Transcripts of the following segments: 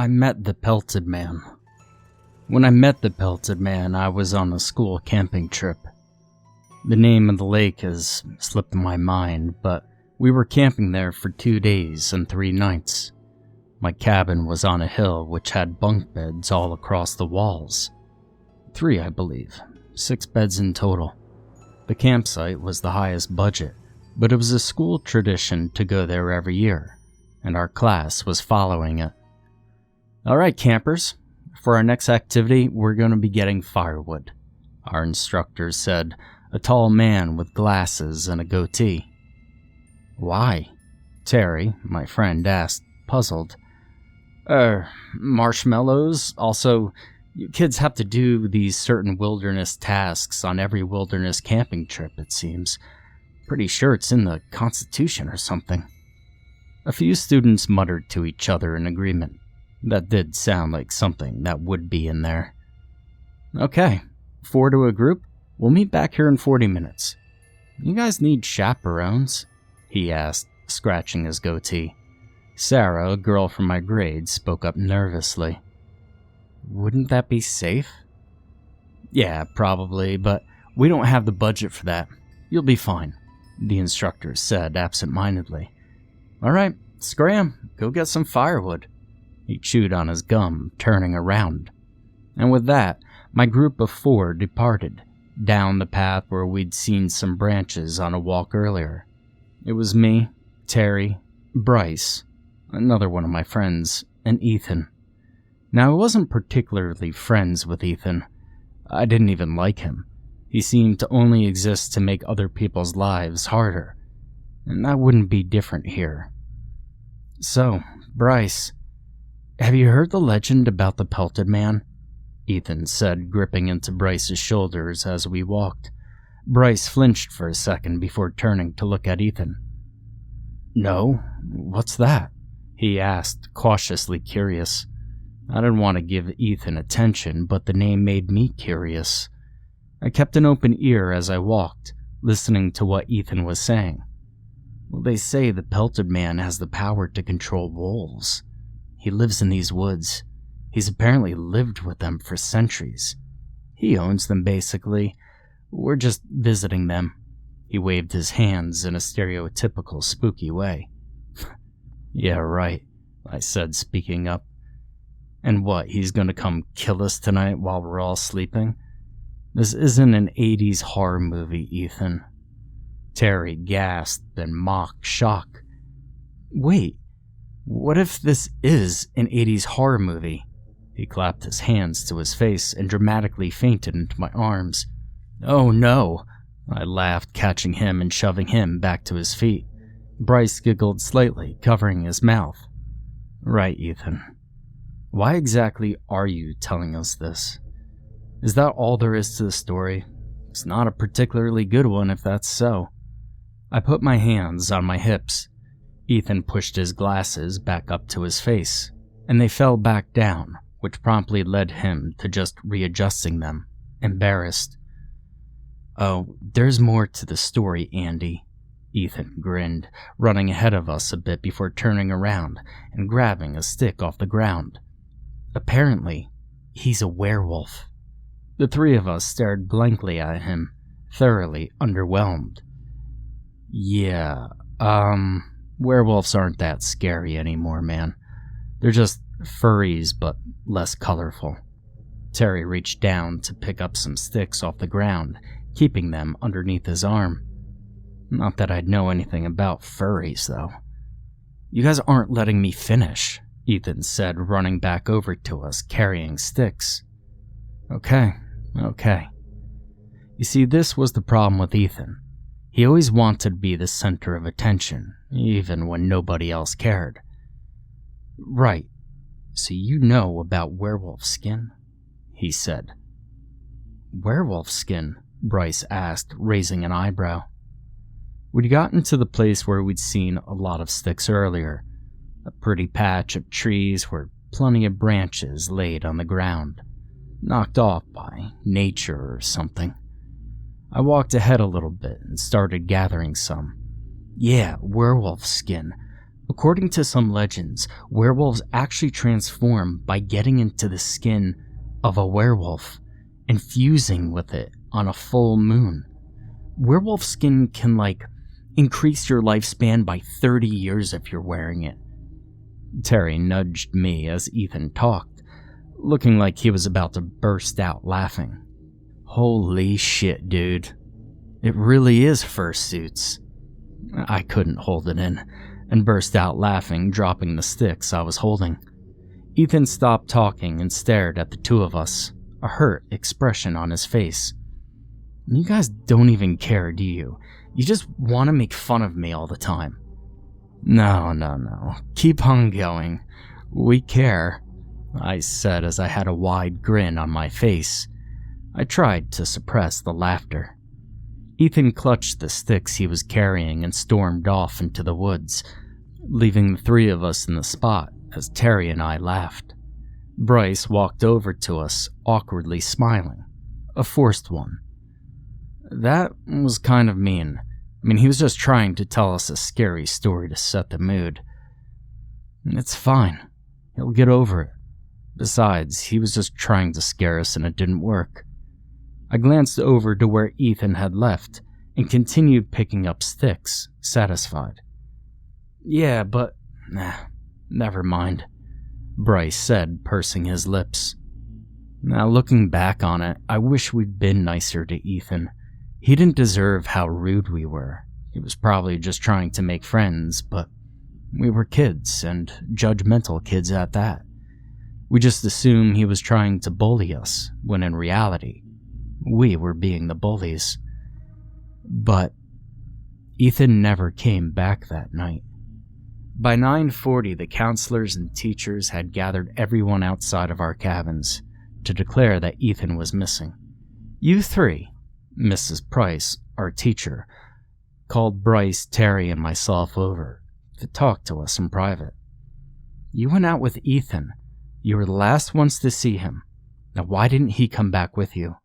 I met the Pelted Man. When I met the Pelted Man, I was on a school camping trip. The name of the lake has slipped my mind, but we were camping there for 2 days and 3 nights. My cabin was on a hill which had bunk beds all across the walls. 3, I believe. 6 beds in total. The campsite was the highest budget, but it was a school tradition to go there every year, and our class was following it. Alright, campers. For our next activity, we're going to be getting firewood, our instructor said, a tall man with glasses and a goatee. Why? Terry, my friend, asked, puzzled. Marshmallows. Also, you kids have to do these certain wilderness tasks on every wilderness camping trip, it seems. Pretty sure it's in the Constitution or something. A few students muttered to each other in agreement. That did sound like something that would be in there. Okay, 4 to a group. We'll meet back here in 40 minutes. You guys need chaperones? He asked, scratching his goatee. Sarah, a girl from my grade, spoke up nervously. Wouldn't that be safe? Yeah, probably, but we don't have the budget for that. You'll be fine, the instructor said absent-mindedly. Alright, scram, go get some firewood. He chewed on his gum, turning around. And with that, my group of 4 departed, down the path where we'd seen some branches on a walk earlier. It was me, Terry, Bryce, another one of my friends, and Ethan. Now, I wasn't particularly friends with Ethan. I didn't even like him. He seemed to only exist to make other people's lives harder. And that wouldn't be different here. So, Bryce, have you heard the legend about the Pelted Man? Ethan said, gripping into Bryce's shoulders as we walked. Bryce flinched for a second before turning to look at Ethan. No, what's that? He asked, cautiously curious. I didn't want to give Ethan attention, but the name made me curious. I kept an open ear as I walked, listening to what Ethan was saying. Well, they say the Pelted Man has the power to control wolves. He lives in these woods. He's apparently lived with them for centuries. He owns them, basically. We're just visiting them. He waved his hands in a stereotypical spooky way. Yeah, right, I said, speaking up. And what, he's gonna come kill us tonight while we're all sleeping? This isn't an 80s horror movie, Ethan. Terry gasped in mock shock. Wait, what if this is an 80s horror movie? He clapped his hands to his face and dramatically fainted into my arms. Oh no, I laughed, catching him and shoving him back to his feet. Bryce giggled slightly, covering his mouth. Right, Ethan. Why exactly are you telling us this? Is that all there is to the story? It's not a particularly good one if that's so. I put my hands on my hips. Ethan pushed his glasses back up to his face, and they fell back down, which promptly led him to just readjusting them, embarrassed. Oh, there's more to the story, Andy. Ethan grinned, running ahead of us a bit before turning around and grabbing a stick off the ground. Apparently, he's a werewolf. The 3 of us stared blankly at him, thoroughly underwhelmed. Yeah, werewolves aren't that scary anymore, man. They're just furries, but less colorful. Terry reached down to pick up some sticks off the ground, keeping them underneath his arm. Not that I'd know anything about furries, though. You guys aren't letting me finish, Ethan said, running back over to us, carrying sticks. Okay. You see, this was the problem with Ethan. He always wanted to be the center of attention, even when nobody else cared. Right, so you know about werewolf skin? He said. Werewolf skin? Bryce asked, raising an eyebrow. We'd gotten to the place where we'd seen a lot of sticks earlier, a pretty patch of trees where plenty of branches laid on the ground, knocked off by nature or something. I walked ahead a little bit and started gathering some. Yeah, werewolf skin. According to some legends, werewolves actually transform by getting into the skin of a werewolf and fusing with it on a full moon. Werewolf skin can, increase your lifespan by 30 years if you're wearing it. Terry nudged me as Ethan talked, looking like he was about to burst out laughing. Holy shit, dude. It really is fursuits. I couldn't hold it in, and burst out laughing, dropping the sticks I was holding. Ethan stopped talking and stared at the two of us, a hurt expression on his face. You guys don't even care, do you? You just want to make fun of me all the time. No. Keep on going. We care, I said as I had a wide grin on my face. I tried to suppress the laughter. Ethan clutched the sticks he was carrying and stormed off into the woods, leaving the three of us in the spot as Terry and I laughed. Bryce walked over to us, awkwardly smiling. A forced one. That was kind of mean. He was just trying to tell us a scary story to set the mood. It's fine. He'll get over it. Besides, he was just trying to scare us and it didn't work. I glanced over to where Ethan had left and continued picking up sticks, satisfied. Yeah, but... never mind, Bryce said, pursing his lips. Now, looking back on it, I wish we'd been nicer to Ethan. He didn't deserve how rude we were. He was probably just trying to make friends, but we were kids, and judgmental kids at that. We just assumed he was trying to bully us, when in reality, we were being the bullies. But Ethan never came back that night. By 9:40, the counselors and teachers had gathered everyone outside of our cabins to declare that Ethan was missing. You three, Mrs. Price, our teacher, called Bryce, Terry, and myself over to talk to us in private. You went out with Ethan. You were the last ones to see him. Now why didn't he come back with you?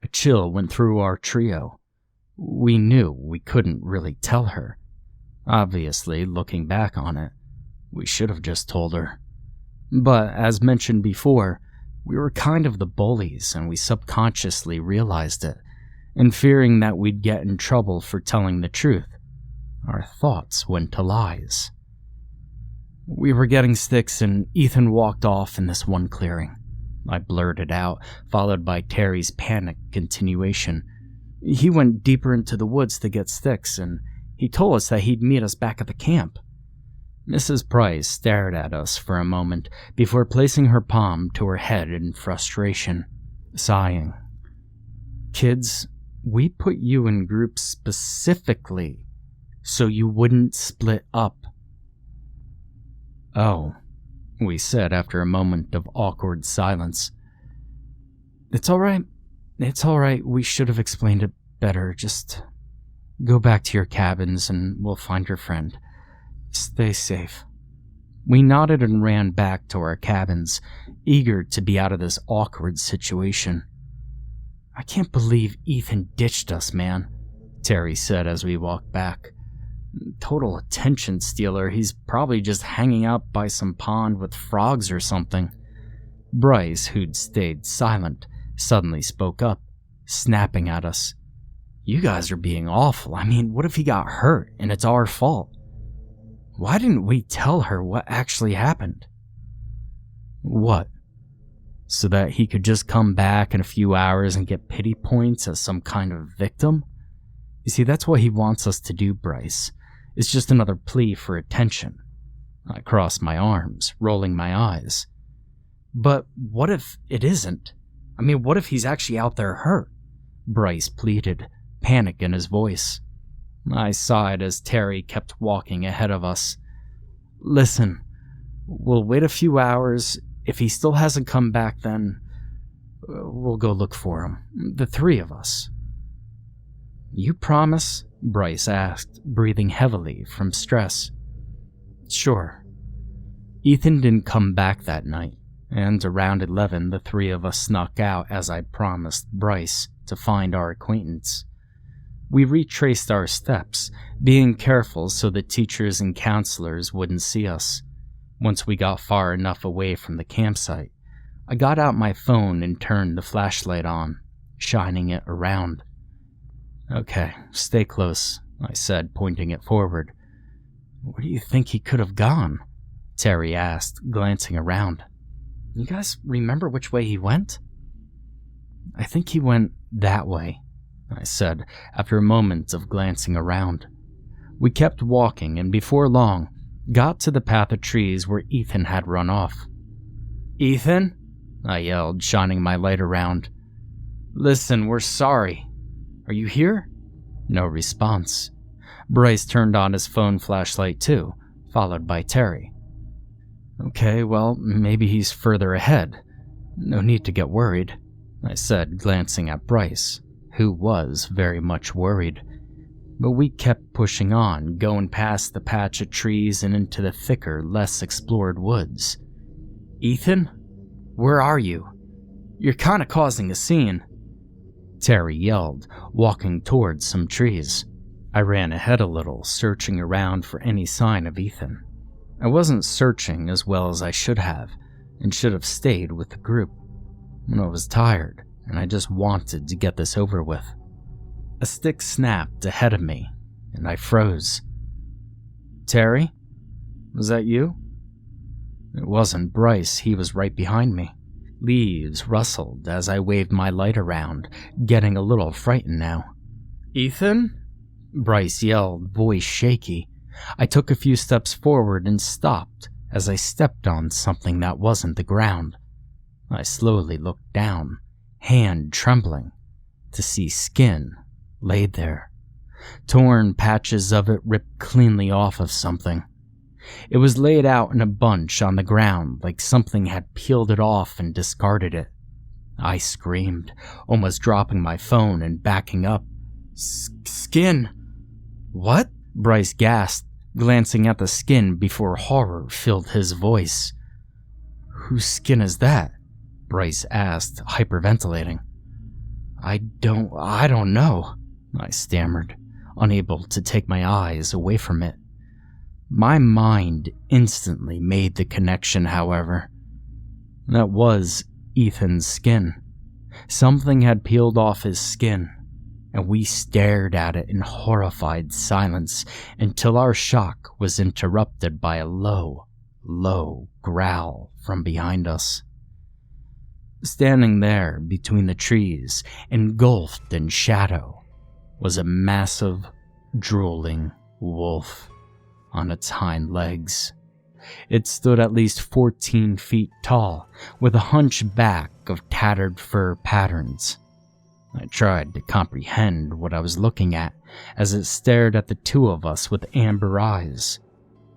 A chill went through our trio. We knew we couldn't really tell her. Obviously, looking back on it, we should have just told her. But, as mentioned before, we were kind of the bullies and we subconsciously realized it, and fearing that we'd get in trouble for telling the truth, our thoughts went to lies. We were getting sticks and Ethan walked off in this one clearing. I blurted out, followed by Terry's panicked continuation. He went deeper into the woods to get sticks, and he told us that he'd meet us back at the camp. Mrs. Price stared at us for a moment before placing her palm to her head in frustration, sighing. Kids, we put you in groups specifically so you wouldn't split up. Oh, we said after a moment of awkward silence. It's all right. We should have explained it better. Just go back to your cabins and we'll find your friend. Stay safe. We nodded and ran back to our cabins, eager to be out of this awkward situation. I can't believe Ethan ditched us, man, Terry said as we walked back. Total attention stealer. He's probably just hanging out by some pond with frogs or something. Bryce, who'd stayed silent, suddenly spoke up, snapping at us. You guys are being awful. What if he got hurt and it's our fault? Why didn't we tell her what actually happened? What? So that he could just come back in a few hours and get pity points as some kind of victim? You see, that's what he wants us to do, Bryce. It's just another plea for attention. I crossed my arms, rolling my eyes. But what if it isn't? What if he's actually out there hurt? Bryce pleaded, panic in his voice. I sighed as Terry kept walking ahead of us. Listen, we'll wait a few hours. If he still hasn't come back, then we'll go look for him. The three of us. You promise? Bryce asked, breathing heavily from stress. Sure. Ethan didn't come back that night, and around 11 the three of us snuck out as I promised Bryce to find our acquaintance. We retraced our steps, being careful so the teachers and counselors wouldn't see us. Once we got far enough away from the campsite, I got out my phone and turned the flashlight on, shining it around. "Okay, stay close," I said, pointing it forward. "Where do you think he could have gone?" Terry asked, glancing around. "You guys remember which way he went?" "I think he went that way," I said, after a moment of glancing around. We kept walking, and before long, got to the path of trees where Ethan had run off. "Ethan?" I yelled, shining my light around. "Listen, we're sorry. Are you here?" No response. Bryce turned on his phone flashlight too, followed by Terry. "Okay, well, maybe he's further ahead. No need to get worried," I said, glancing at Bryce, who was very much worried. But we kept pushing on, going past the patch of trees and into the thicker, less explored woods. "Ethan? Where are you? You're kinda causing a scene," Terry yelled, walking towards some trees. I ran ahead a little, searching around for any sign of Ethan. I wasn't searching as well as I should have, and should have stayed with the group. I was tired, and I just wanted to get this over with. A stick snapped ahead of me, and I froze. "Terry? Was that you?" It wasn't Bryce, he was right behind me. Leaves rustled as I waved my light around, getting a little frightened now. "Ethan?" Bryce yelled, voice shaky. I took a few steps forward and stopped as I stepped on something that wasn't the ground. I slowly looked down, hand trembling, to see skin laid there. Torn patches of it ripped cleanly off of something. It was laid out in a bunch on the ground like something had peeled it off and discarded it. I screamed, almost dropping my phone and backing up. "Skin? What?" Bryce gasped, glancing at the skin before horror filled his voice. "Whose skin is that?" Bryce asked, hyperventilating. I don't know," I stammered, unable to take my eyes away from it. My mind instantly made the connection, however. That was Ethan's skin. Something had peeled off his skin, and we stared at it in horrified silence until our shock was interrupted by a low, low growl from behind us. Standing there between the trees, engulfed in shadow, was a massive, drooling wolf on its hind legs. It stood at least 14 feet tall, with a hunched back of tattered fur patterns. I tried to comprehend what I was looking at as it stared at the two of us with amber eyes.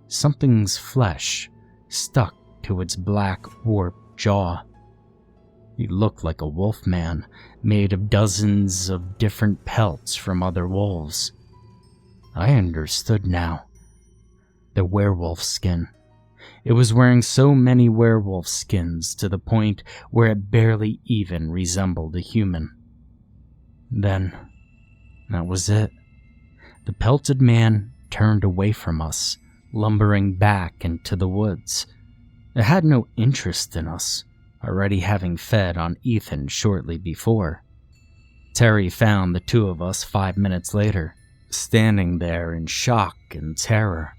Something's flesh stuck to its black, warped jaw. He looked like a wolf man, made of dozens of different pelts from other wolves. I understood now. The werewolf skin. It was wearing so many werewolf skins to the point where it barely even resembled a human. Then, that was it. The pelted man turned away from us, lumbering back into the woods. It had no interest in us, already having fed on Ethan shortly before. Terry found the two of us 5 minutes later, standing there in shock and terror.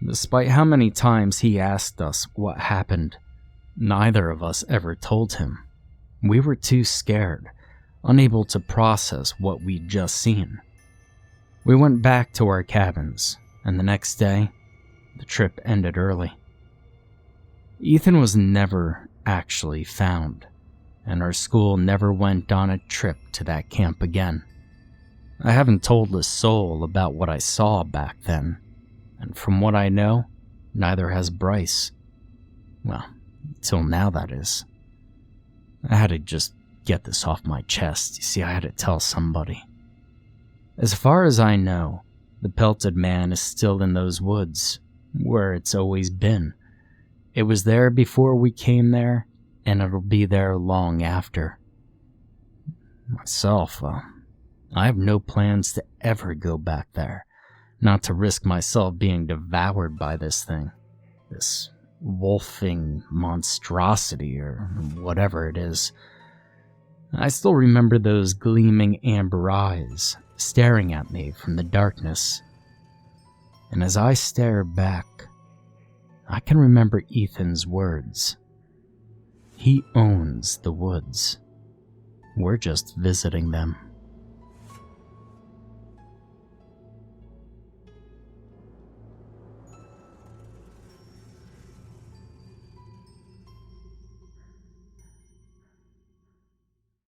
Despite how many times he asked us what happened, neither of us ever told him. We were too scared, unable to process what we'd just seen. We went back to our cabins, and the next day, the trip ended early. Ethan was never actually found, and our school never went on a trip to that camp again. I haven't told a soul about what I saw back then, and from what I know, neither has Bryce. Well, till now, that is. I had to just get this off my chest. You see, I had to tell somebody. As far as I know, the pelted man is still in those woods, where it's always been. It was there before we came there, and it'll be there long after. Myself, I have no plans to ever go back there, not to risk myself being devoured by this thing, this wolfing monstrosity or whatever it is. I still remember those gleaming amber eyes staring at me from the darkness. And as I stare back, I can remember Ethan's words. He owns the woods. We're just visiting them.